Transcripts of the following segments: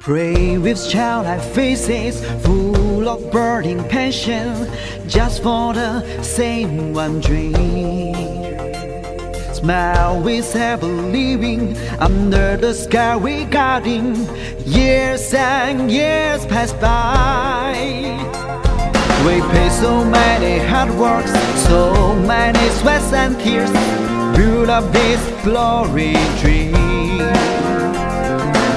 Pray with childlike faces, full of burning passion, just for the same one dream. Smile with ever living under the sky regarding. Years and years pass by. We pay so many hard works, so many sweats and tears, build up this glory dream.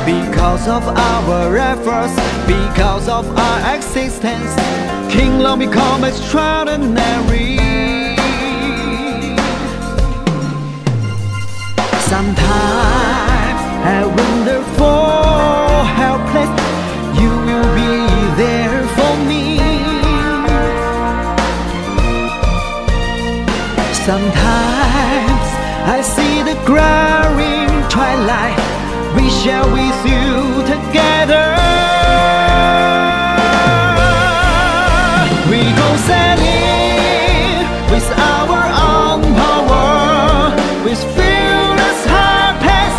Because of our efforts, because of our existence, Kinlong become extraordinary. Sometimes I wonder for helpless, you will be there for me. Sometimes I see the growing twilight, we share with you together. We go sailing with our own power, with fearless heart pass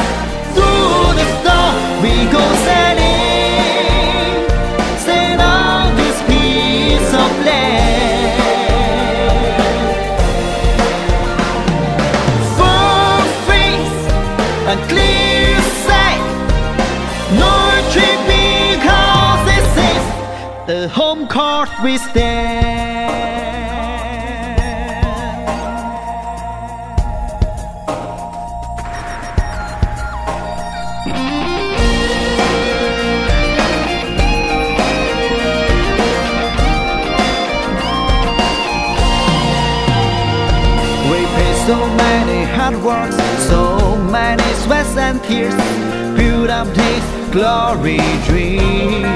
through the storm. We go sailing, sail on this piece of land. Full face and clear sight, no retreat because this is the home court we stand. We pay so many hard works, so many sweats and tears, build up this glory dream.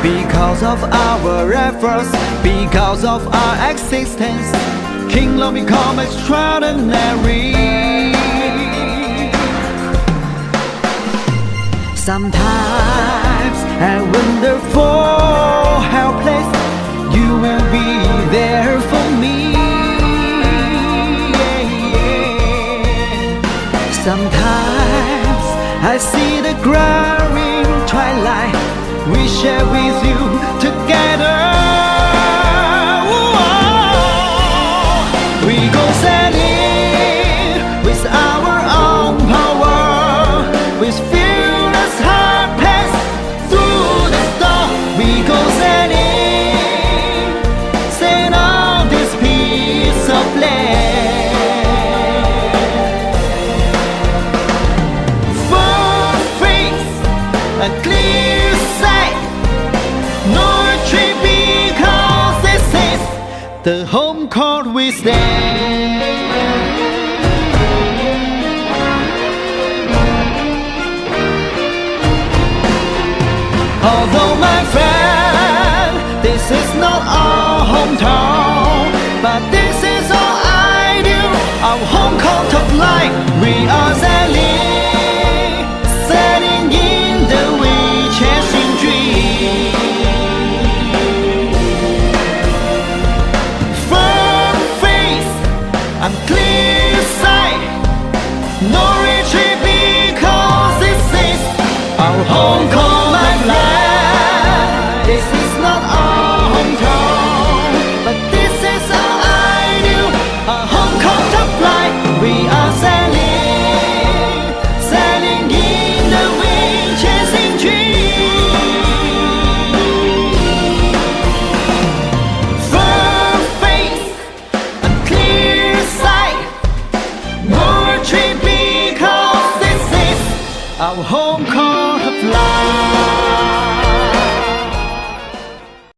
Because of our efforts, because of our existence, Kinlong become extraordinary. Sometimes I wonder for helpless, you will be there for me. Sometimes I see the growing twilight, we share with you together. We go sailing with our own power, with fearless heart pass through the storm. We go sailing, sail on this piece of land. Full face and clear sight, no retreat because this is the home court we stand. Although my friend, this is not our hometown, but this is all I do, our home court of life. We are sailing, sailing in the wind, chasing dreams. Firm face and clear sight, no retreat because this is our home court of life. This is not our hometown, but this is all I do, our home court of life. We are sailing, sailing in the wind, chasing dreams. Firm face and clear sight, no retreat because this is our home court of life.